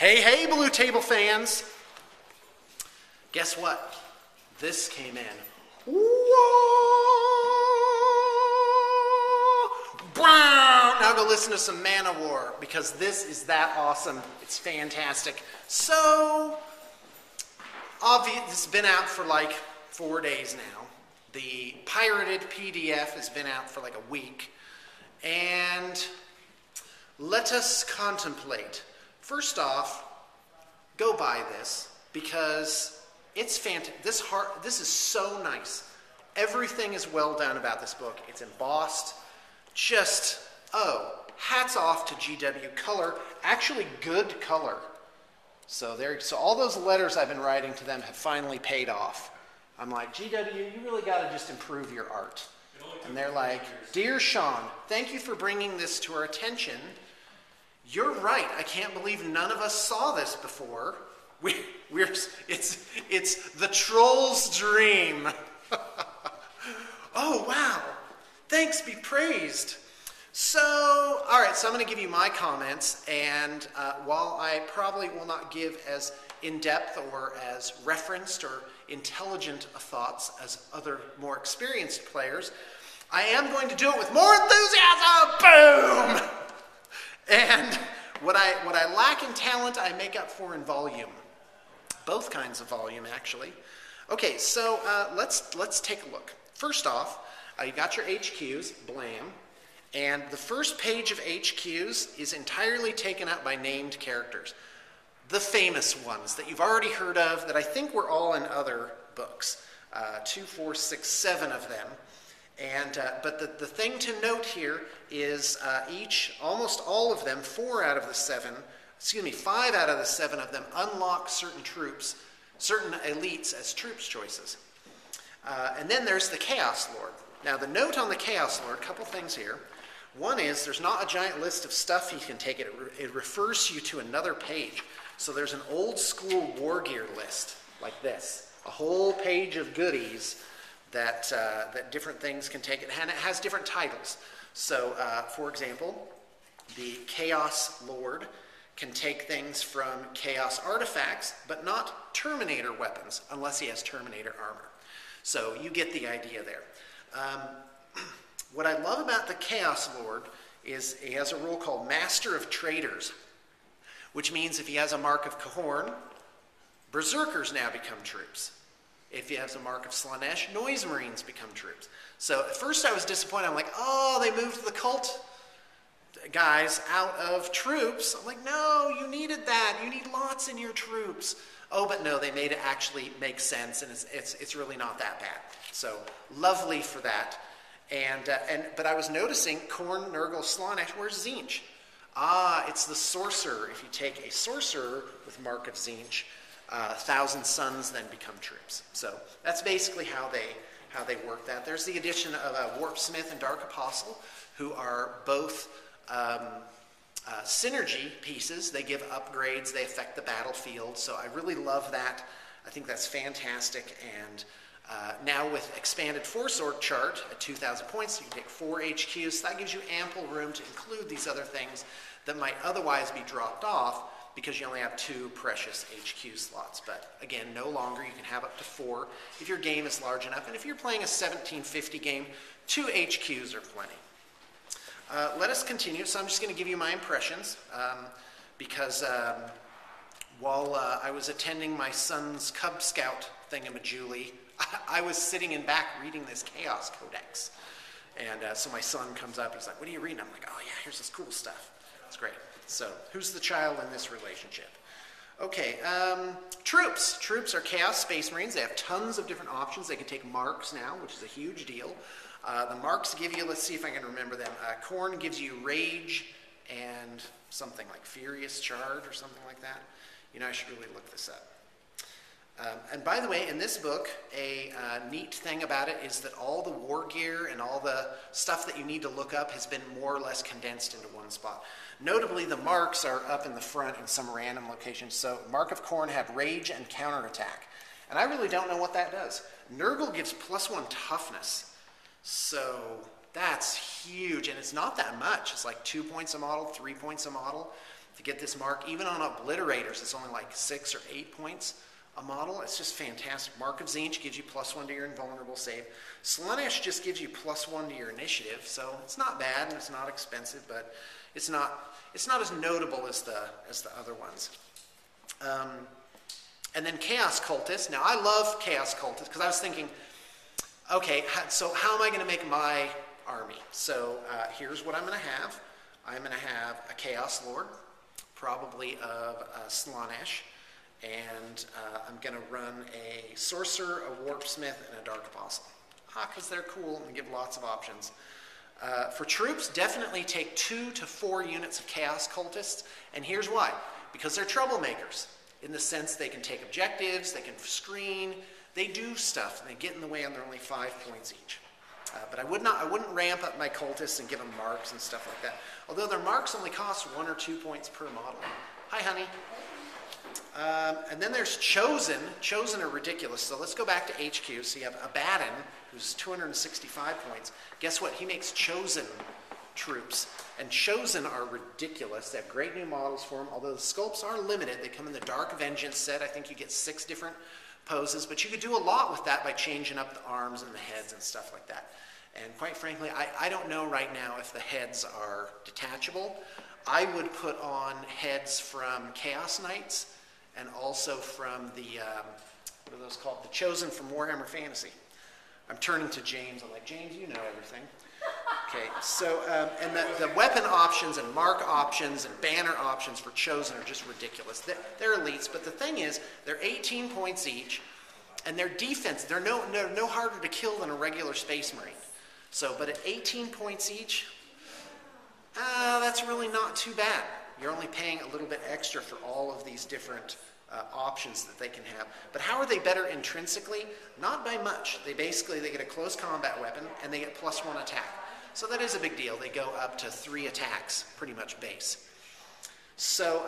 Hey, hey, Blue Table fans! Guess what? This came in. Now go listen to some Manowar, because this is that awesome. It's fantastic. So, obviously, it's been out for like 4 days now. The pirated PDF has been out for like a week. And let us contemplate. First off, go buy this, because it's fantastic. This is so nice. Everything is well done about this book. It's embossed. Just, hats off to GW. Color, actually good color. So all those letters I've been writing to them have finally paid off. I'm like, GW, you really got to just improve your art. And they're like, Dear Sean, thank you for bringing this to our attention. You're right. I can't believe none of us saw this before. It's the troll's dream. Oh, wow. Thanks be praised. So, all right, so I'm going to give you my comments, and while I probably will not give as in-depth or as referenced or intelligent thoughts as other more experienced players, I am going to do it with more enthusiasm. Boom! And what I lack in talent, I make up for in volume. Both kinds of volume, actually. Okay, so let's take a look. First off, you got your HQs, blam, and the first page of HQs is entirely taken up by named characters. The famous ones that you've already heard of, that I think were all in other books. 2, 4, 6, 7 of them. And but the thing to note here is almost all of them, 5 out of the 7 of them unlock certain troops, certain elites as troops choices. And then there's the Chaos Lord. Now the note on the Chaos Lord, a couple things here. One is there's not a giant list of stuff you can take. It refers you to another page. So there's an old school war gear list like this, a whole page of goodies that different things can take it, and it has different titles. So, for example, the Chaos Lord can take things from Chaos artifacts, but not Terminator weapons, unless he has Terminator armor. So you get the idea there. What I love about the Chaos Lord is he has a role called Master of Traders, which means if he has a mark of Cahorn, Berserkers now become troops. If he has a mark of Slaanesh, Noise Marines become troops. So at first I was disappointed. I'm like, oh, they moved the cult guys out of troops. I'm like, no, you needed that. You need lots in your troops. Oh, but no, they made it actually make sense, and it's really not that bad. So lovely for that. But I was noticing Khorne, Nurgle, Slaanesh, where's Tzeentch? Ah, it's the sorcerer. If you take a sorcerer with mark of Tzeentch, 1,000 Suns then become troops. So that's basically how they work that. There's the addition of Warpsmith and Dark Apostle, who are both synergy pieces. They give upgrades. They affect the battlefield. So I really love that. I think that's fantastic. And now with expanded Force Org chart at 2,000 points, you can take 4 HQs. So that gives you ample room to include these other things that might otherwise be dropped off, because you only have 2 precious HQ slots. But again, no longer. You can have up to 4 if your game is large enough. And if you're playing a 1750 game, 2 HQs are plenty. Let us continue. So I'm just going to give you my impressions, because while I was attending my son's Cub Scout thingamajooly, I was sitting in back reading this Chaos Codex. And so my son comes up. He's like, what are you reading? I'm like, oh yeah, here's this cool stuff. It's great. So, who's the child in this relationship? Okay, troops. Troops are Chaos Space Marines. They have tons of different options. They can take marks now, which is a huge deal. The marks give you, let's see if I can remember them. Khorne gives you Rage and something like Furious Charge or something like that. You know, I should really look this up. And by the way, in this book, a neat thing about it is that all the war gear and all the stuff that you need to look up has been more or less condensed into one spot. Notably, the marks are up in the front in some random location. So Mark of Khorne had Rage and Counterattack. And I really don't know what that does. Nurgle gives +1 toughness. So that's huge. And it's not that much. It's like 2 points a model, 3 points a model. to get this mark. Even on obliterators, it's only like 6 or 8 points a model. It's just fantastic. Mark of Tzeentch gives you +1 to your invulnerable save. Slaanesh just gives you +1 to your initiative, so it's not bad and it's not expensive, but it's not as notable as the other ones. And then Chaos Cultist. Now I love Chaos Cultist because I was thinking, okay, so how am I going to make my army? So here's what I'm going to have. I'm going to have a Chaos Lord, probably of Slaanesh, and I'm going to run a Sorcerer, a Warpsmith, and a Dark Apostle. Because they're cool and give lots of options. For troops, definitely take 2 to 4 units of Chaos Cultists, and here's why. Because they're troublemakers, in the sense they can take objectives, they can screen, they do stuff, and they get in the way, and they're only 5 points each. But I wouldn't ramp up my cultists and give them marks and stuff like that. Although their marks only cost 1 or 2 points per model. Hi, honey. And then there's Chosen. Chosen are ridiculous. So let's go back to HQ. So you have Abaddon, who's 265 points. Guess what? He makes Chosen troops. And Chosen are ridiculous. They have great new models for them, although the sculpts are limited. They come in the Dark Vengeance set. I think you get 6 different poses, but you could do a lot with that by changing up the arms and the heads and stuff like that. And quite frankly, I don't know right now if the heads are detachable. I would put on heads from Chaos Knights and also from the, what are those called? The Chosen from Warhammer Fantasy. I'm turning to James. I'm like, James, you know everything. Okay, so, and the weapon options and mark options and banner options for Chosen are just ridiculous. They're elites, but the thing is, they're 18 points each, and their defense, they're no harder to kill than a regular Space Marine. So, but at 18 points each, that's really not too bad. You're only paying a little bit extra for all of these different options that they can have. But how are they better intrinsically? Not by much. They get a close combat weapon, and they get +1 attack. So that is a big deal. They go up to 3 attacks, pretty much base. So,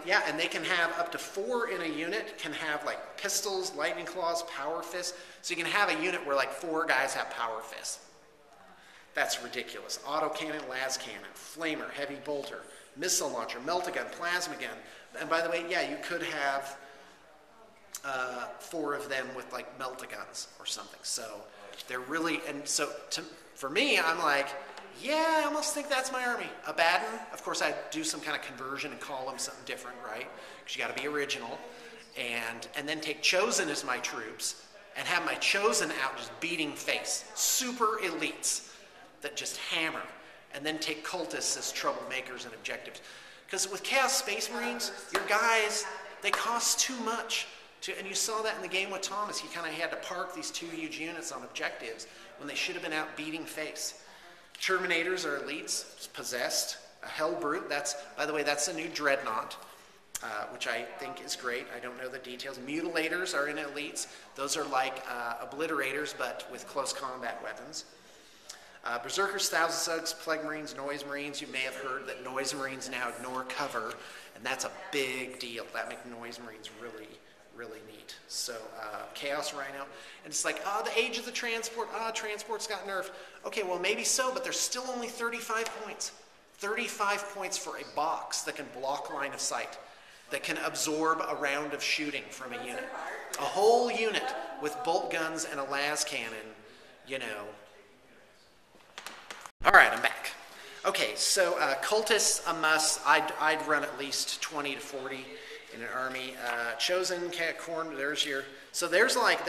yeah, and they can have up to 4 in a unit, can have like pistols, lightning claws, power fists. So you can have a unit where like 4 guys have power fists. That's ridiculous. Autocannon, las cannon, flamer, heavy bolter, missile launcher, meltagun, plasma gun. And by the way, yeah, you could have 4 of them with like meltaguns or something. So they're really, and so for me, I'm like, yeah, I almost think that's my army. Abaddon, of course, I'd do some kind of conversion and call them something different, right? Because you got to be original. And then take Chosen as my troops and have my Chosen out just beating face. Super elites that just hammer. And then take cultists as troublemakers and objectives. Because with Chaos Space Marines, your guys, they cost too much. And you saw that in the game with Thomas. He kind of had to park these 2 huge units on objectives when they should have been out beating face. Terminators are elites, possessed. A Hellbrute, by the way, that's a new Dreadnought, which I think is great. I don't know the details. Mutilators are in elites. Those are like obliterators, but with close combat weapons. Berserkers, Thousand Sugs, Plague Marines, Noise Marines. You may have heard that Noise Marines now ignore cover, and that's a big deal. That makes Noise Marines really, really neat. So Chaos Rhino, and it's like, the age of the transport, transport's got nerfed. Okay, well maybe so, but there's still only 35 points. 35 points for a box that can block line of sight, that can absorb a round of shooting from a unit. A whole unit with bolt guns and a las cannon, you know. All right, I'm back. Okay, so cultists, a must. I'd run at least 20 to 40 in an army. Chosen, Corn, there's your... So there's like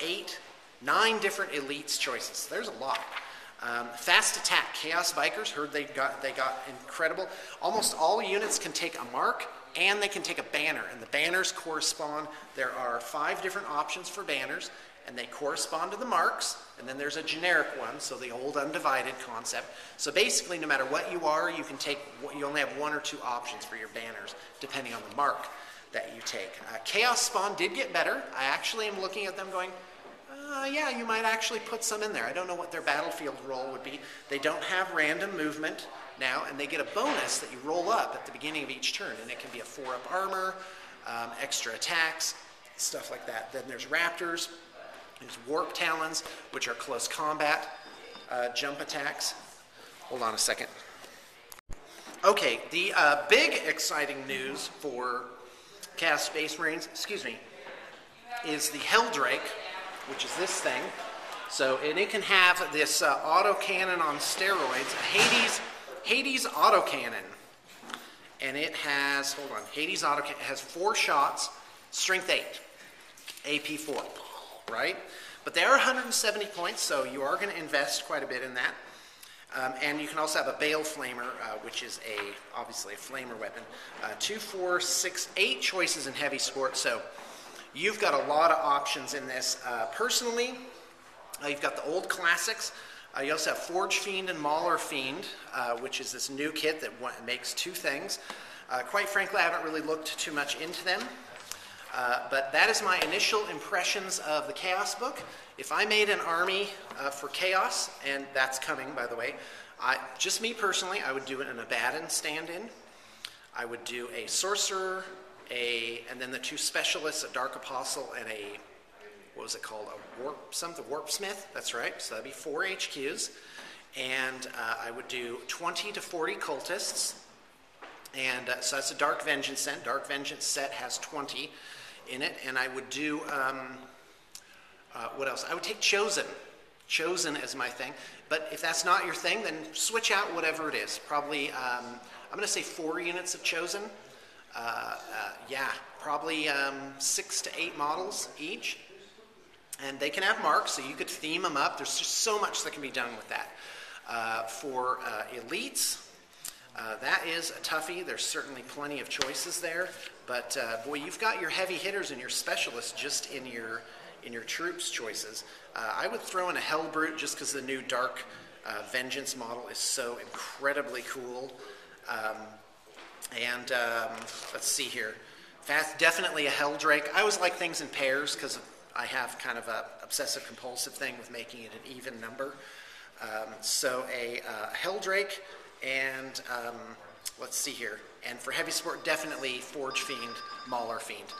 8, 9 different elites choices. There's a lot. Fast attack, Chaos Bikers, heard they got incredible. Almost all units can take a mark, and they can take a banner, and the banners correspond. There are 5 different options for banners, and they correspond to the marks, and then there's a generic one, so the old undivided concept. So basically, no matter what you are, you only have 1 or 2 options for your banners, depending on the mark that you take. Chaos Spawn did get better. I actually am looking at them going, yeah, you might actually put some in there. I don't know what their battlefield role would be. They don't have random movement now, and they get a bonus that you roll up at the beginning of each turn, and it can be a 4-up armor, extra attacks, stuff like that. Then there's Raptors. There's Warp Talons, which are close combat jump attacks. Hold on a second. Okay, the big exciting news for Chaos Space Marines, is the Helldrake, which is this thing. So, and it can have this autocannon on steroids, a Hades autocannon. And it has, Hades autocannon has 4 shots, strength 8, AP 4, right? But they are 170 points, so you are going to invest quite a bit in that. And you can also have a Bale Flamer, which is obviously a flamer weapon. 2, 4, 6, 8 choices in heavy sport, so you've got a lot of options in this. Personally, you've got the old classics. You also have Forge Fiend and Mauler Fiend, which is this new kit that makes 2 things. Quite frankly, I haven't really looked too much into them. But that is my initial impressions of the Chaos book. If I made an army for Chaos, and that's coming, by the way, just me personally, I would do an Abaddon stand-in. I would do a Sorcerer, and then the 2 Specialists, a Dark Apostle, and what was it called? A Warpsmith, that's right. So that'd be 4 HQs. And I would do 20 to 40 Cultists. And so that's a Dark Vengeance set. Dark Vengeance set has 20 in it. And I would do, what else? I would take Chosen. Chosen as my thing. But if that's not your thing, then switch out whatever it is. Probably, I'm going to say 4 units of Chosen. Probably 6 to 8 models each. And they can have marks, so you could theme them up. There's just so much that can be done with that. For elites, that is a toughie. There's certainly plenty of choices there. But boy, you've got your heavy hitters and your specialists just in your troops choices. I would throw in a Hellbrute just because the new Dark Vengeance model is so incredibly cool. Let's see here. Definitely a Helldrake. I always like things in pairs because I have kind of a obsessive-compulsive thing with making it an even number. So a Helldrake, and let's see here. And for heavy sport, definitely Forge Fiend, Mauler Fiend.